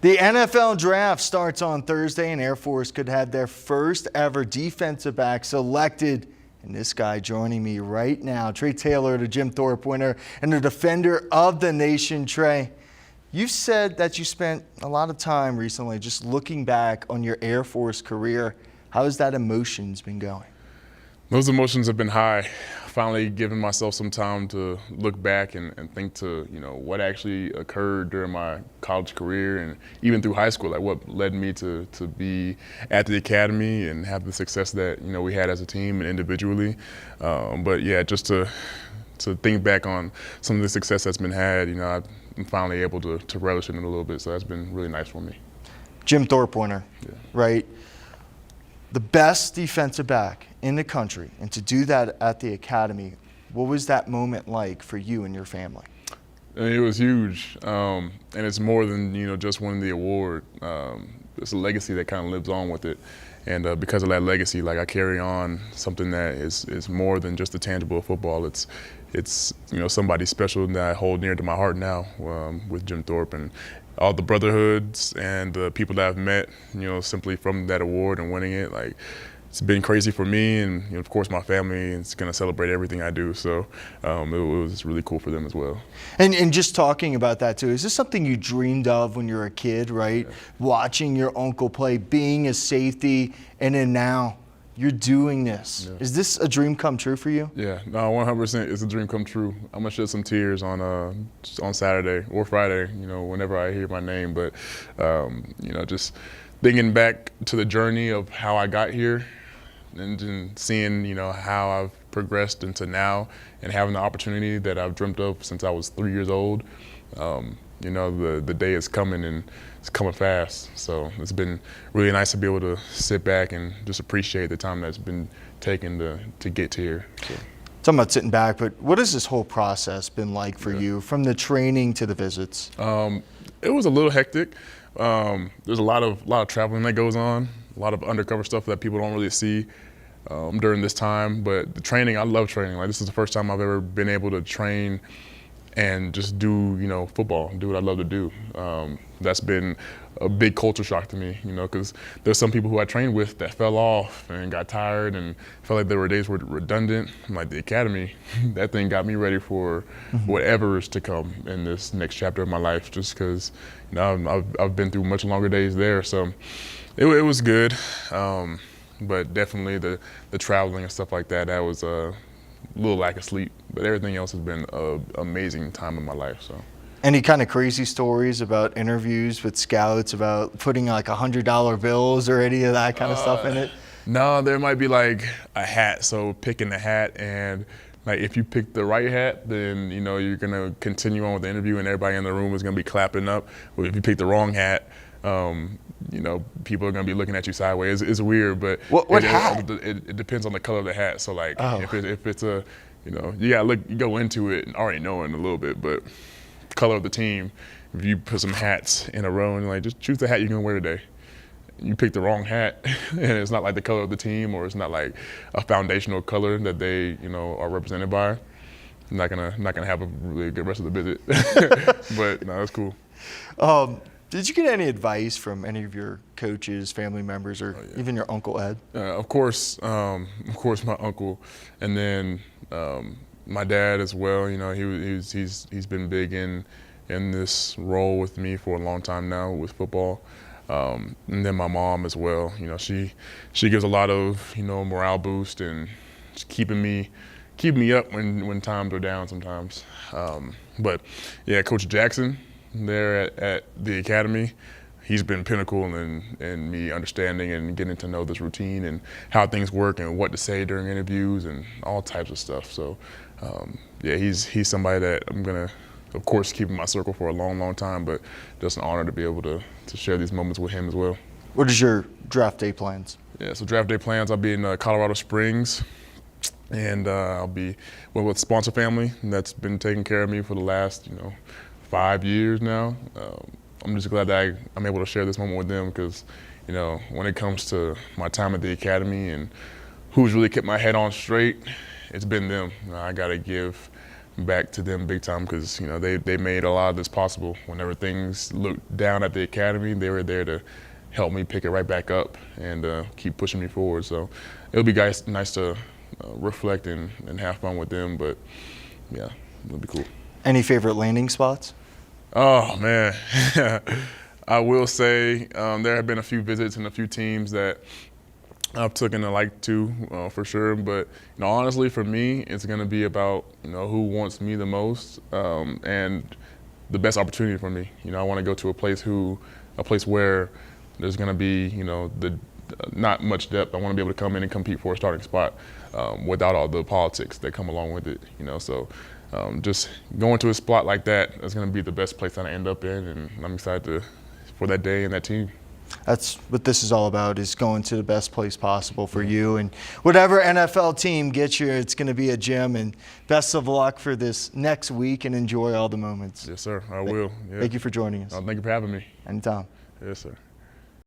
The NFL draft starts on Thursday, and Air Force could have their first ever defensive back selected. And this guy joining me right now, Trey Taylor, the Jim Thorpe winner and the defender of the nation. Trey, you've said that you spent a lot of time recently just looking back on your Air Force career. How has that emotions been going? Those emotions have been high. Finally giving myself some time to look back and think to, what actually occurred during my college career and even through high school, like what led me to be at the academy and have the success that, we had as a team and individually. But yeah, just to think back on some of the success that's been had, I'm finally able to relish it in a little bit. So that's been really nice for me. Jim Thorpe winner, yeah. Right? The best defensive back in the country, and to do that at the academy, what was that moment like for you and your family? It was huge, and it's more than just winning the award. It's a legacy that kind of lives on with it, and because of that legacy, like I carry on something that is more than just the tangible of football. It's somebody special that I hold near to my heart now with Jim Thorpe and all the brotherhoods and the people that I've met, simply from that award and winning it. Like, it's been crazy for me, and of course my family is going to celebrate everything I do. So it was really cool for them as well. And just talking about that too, is this something you dreamed of when you were a kid, right? Yeah. Watching your uncle play, being a safety, and then now you're doing this. Yeah. Is this a dream come true for you? Yeah, no, 100%. It's a dream come true. I'm gonna shed some tears on Saturday or Friday, whenever I hear my name. But just thinking back to the journey of how I got here, and seeing how I've progressed into now, and having the opportunity that I've dreamt of since I was 3 years old. The day is coming, and it's coming fast. So it's been really nice to be able to sit back and just appreciate the time that's been taken to get to here. So. Talking about sitting back, but what has this whole process been like for you, from the training to the visits? It was a little hectic. There's a lot of traveling that goes on, a lot of undercover stuff that people don't really see during this time. But the training, I love training. Like, this is the first time I've ever been able to train and just do, football, do what I love to do. That's been a big culture shock to me, because there's some people who I trained with that fell off and got tired and felt like there were days were redundant. Like the academy, that thing got me ready for whatever is to come in this next chapter of my life, just because, I've been through much longer days there. So it was good, but definitely the traveling and stuff like that was a little lack of sleep, but everything else has been an amazing time in my life. So, any kind of crazy stories about interviews with scouts about putting like $100 bills or any of that kind of stuff in it? No, there might be like a hat. So picking a hat, and like if you pick the right hat, then you're gonna continue on with the interview, and everybody in the room is gonna be clapping up. But if you pick the wrong hat, people are gonna be looking at you sideways. It's weird, but what hat? It depends on the color of the hat. So like, if it's a, you go into it and already knowing a little bit, but color of the team. If you put some hats in a row and like, just choose the hat you're gonna wear today. You pick the wrong hat, and it's not like the color of the team, or it's not like a foundational color that they are represented by. I'm not gonna have a really good rest of the visit. But no, that's cool. Did you get any advice from any of your coaches, family members, or even your Uncle Ed? Of course, my uncle, and then my dad as well. He's been big in this role with me for a long time now with football, and then my mom as well. She gives a lot of morale boost and just keeping me up when times are down sometimes. But yeah, Coach Jackson there at the academy, he's been pinnacle in me understanding and getting to know this routine and how things work and what to say during interviews and all types of stuff. So he's somebody that I'm gonna, of course, keep in my circle for a long, long time, but just an honor to be able to share these moments with him as well. What is your draft day plans? Yeah, so draft day plans, I'll be in Colorado Springs, and I'll be with sponsor family that's been taking care of me for the last 5 years now. I'm just glad that I'm able to share this moment with them, because when it comes to my time at the academy and who's really kept my head on straight, it's been them. I got to give back to them big time because, you know, they made a lot of this possible. Whenever things looked down at the academy, they were there to help me pick it right back up and keep pushing me forward. So it'll be nice to reflect and have fun with them, but yeah, it'll be cool. Any favorite landing spots? Oh, man. I will say there have been a few visits and a few teams that I've taken a like to for sure. But, you know, honestly, for me, it's going to be about, you know, who wants me the most and the best opportunity for me. You know, I want to go to a place where there's going to be, you know, not much depth. I want to be able to come in and compete for a starting spot without all the politics that come along with it. You know, so just going to a spot like that is going to be the best place that I end up in, and I'm excited for that day and that team. That's what this is all about, is going to the best place possible for you. And whatever NFL team gets you, it's going to be a gem. And best of luck for this next week, and enjoy all the moments. Yes, sir. I will. Yeah. Thank you for joining us. Thank you for having me. Anytime. Yes, sir.